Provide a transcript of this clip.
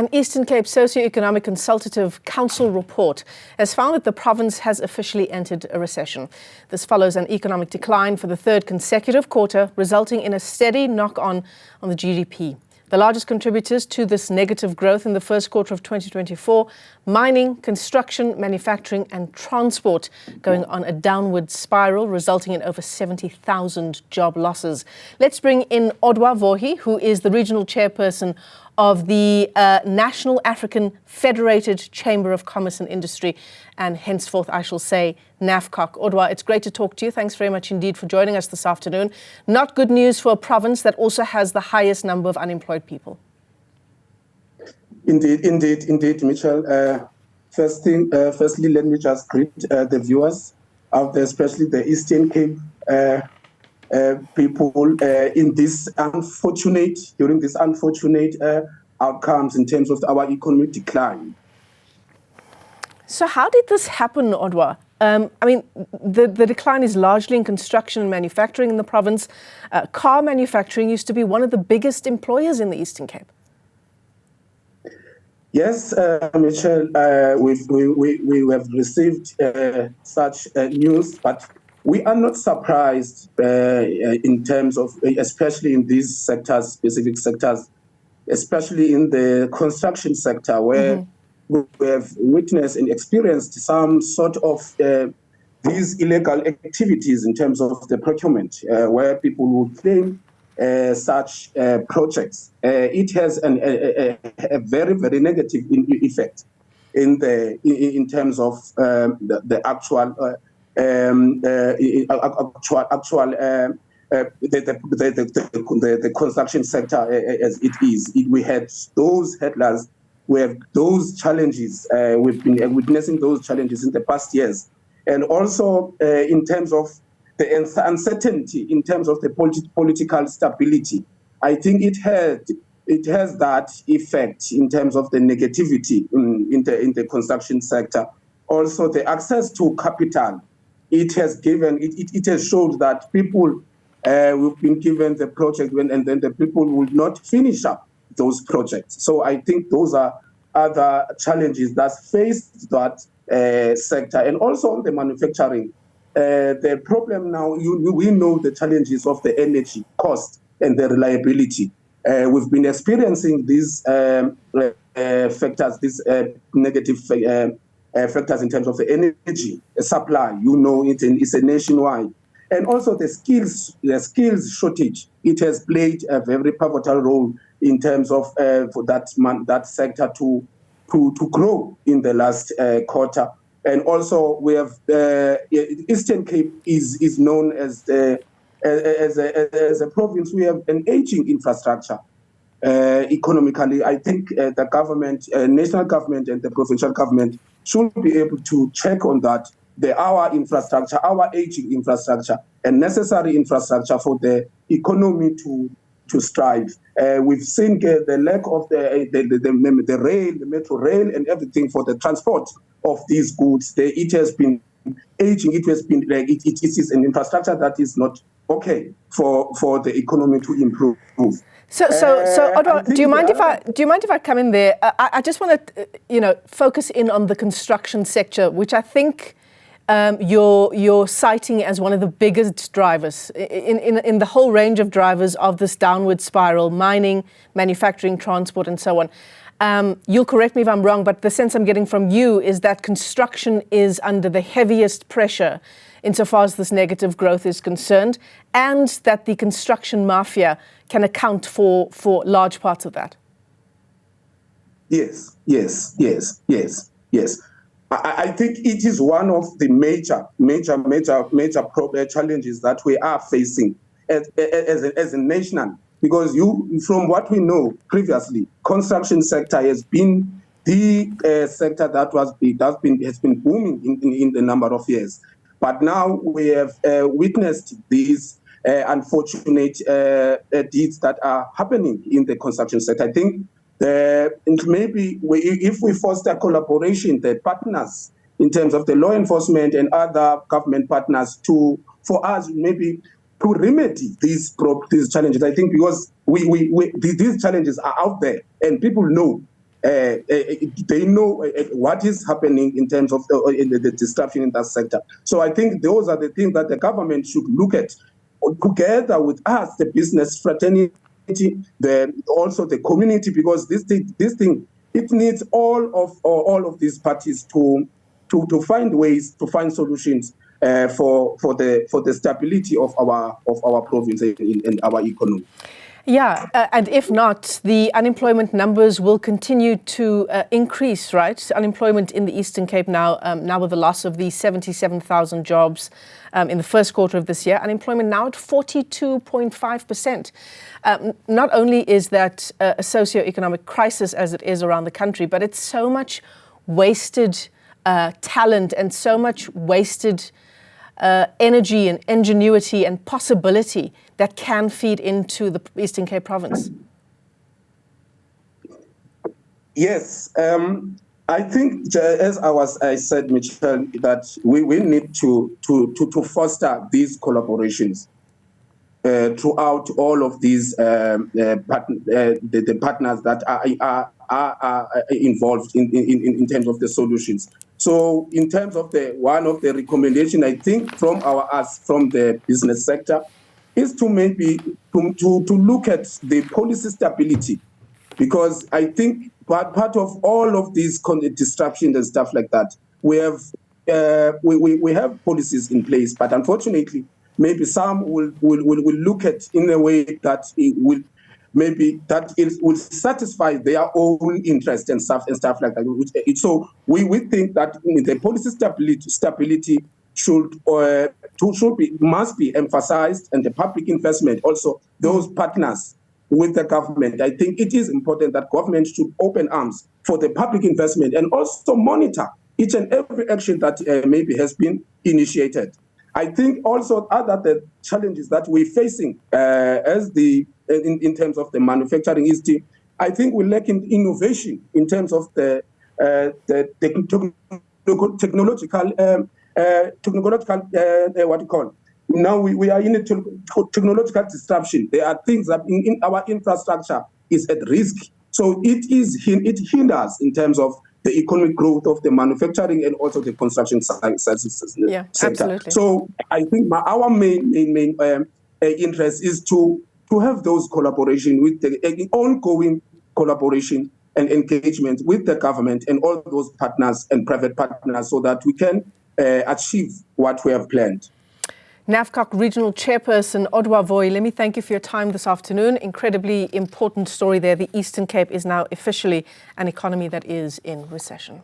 An Eastern Cape Socio-Economic Consultative Council report has found that the province has officially entered a recession. This follows an economic decline for the third consecutive quarter, resulting in a steady knock-on the GDP. The largest contributors to this negative growth in the first quarter of 2024, mining, construction, manufacturing and transport going on a downward spiral, resulting in over 70,000 job losses. Let's bring in Odwa Voyi, who is the regional chairperson of the National African Federated Chamber of Commerce and Industry, and henceforth I shall say NAFCOC. Odwa, it's great to talk to you. Thanks very much indeed for joining us this afternoon. Not good news for a province that also has the highest number of unemployed people. Indeed, Michelle. Firstly, let me just greet the viewers out there, especially the Eastern Cape people during this unfortunate outcomes in terms of our economic decline. So how did this happen, Odwa? The decline is largely in construction and manufacturing in the province. Car manufacturing used to be one of the biggest employers in the Eastern Cape. Yes, Michelle, we have received such news, but we are not surprised in terms of, especially in these sectors, specific sectors, especially in the construction sector, where we have witnessed and experienced some sort of these illegal activities in terms of the procurement, where people would claim such projects. It has a very, very negative effect in terms of the actual the construction sector as it is. We had those headlines, we have those challenges. We've been witnessing those challenges in the past years, and also in terms of the uncertainty in terms of the political stability. I think it has that effect in terms of the negativity in the construction sector. Also, the access to capital. It has showed that people will be given the project and then the people will not finish up those projects. So I think those are other challenges that faced that sector. And also on the manufacturing, the problem now, we know the challenges of the energy cost and the reliability. We've been experiencing these factors, these negative factors in terms of the energy supply. It's a nationwide. And also the skills shortage. It has played a very pivotal role in terms of for that sector to grow in the last quarter. And also we have Eastern Cape is known as a province. We have an aging infrastructure. Economically, I think the government, national government and the provincial government should be able to check on that. Our infrastructure, our aging infrastructure, and necessary infrastructure for the economy to strive. We've seen the lack of the rail, the metro rail, and everything for the transport of these goods. It has been aging. It has been it is an infrastructure that is not okay for the economy to improve. So Odwa, do you mind if I come in there? I just want to focus in on the construction sector, which I think you're citing as one of the biggest drivers in the whole range of drivers of this downward spiral: mining, manufacturing, transport, and so on. You'll correct me if I'm wrong, but the sense I'm getting from you is that construction is under the heaviest pressure insofar as this negative growth is concerned, and that the construction mafia can account for large parts of that. Yes. I think it is one of the major challenges that we are facing as a nation, because from what we know previously, construction sector has been the sector that has been booming in the number of years. But now we have witnessed these unfortunate deeds that are happening in the construction sector. I think maybe if we foster collaboration, the partners in terms of the law enforcement and other government partners for us maybe to remedy these challenges. I think because these challenges are out there and people know they know what is happening in terms of the disruption in that sector. So I think those are the things that the government should look at together with us, the business fraternity, also the community, because this thing it needs all of these parties to find ways, to find solutions for the stability of our province and our economy. Yeah, and if not, the unemployment numbers will continue to increase, right? Unemployment in the Eastern Cape now with the loss of the 77,000 jobs in the first quarter of this year, unemployment now at 42.5%. Not only is that a socio-economic crisis as it is around the country, but it's so much wasted talent and so much wasted energy and ingenuity and possibility that can feed into the Eastern Cape province. Yes, I think as I said, Michelle, that we need to foster these collaborations throughout all of these the partners that are involved in terms of the solutions. So in terms of one of the recommendation, I think from the business sector, is to maybe to look at the policy stability, because I think part of all of these disruptions and stuff like that, we have policies in place, but unfortunately, maybe some will look at in a way that it will will satisfy their own interest and stuff like that. So we think that the policy stability must be emphasized, and the public investment also, those partners with the government. I think it is important that government should open arms for the public investment and also monitor each and every action that maybe has been initiated. I think also the challenges that we're facing in terms of the manufacturing is I think we lack in innovation in terms of the technological what you call. Now we are in a technological disruption. There are things that in our infrastructure is at risk. So it hinders in terms of the economic growth of the manufacturing and also the construction services sector. Absolutely. So I think our main interest is to have those collaboration with the ongoing collaboration and engagement with the government and all those partners and private partners, so that we can achieve what we have planned. NAFCOC Regional Chairperson Odwa Voyi, let me thank you for your time this afternoon. Incredibly important story there. The Eastern Cape is now officially an economy that is in recession.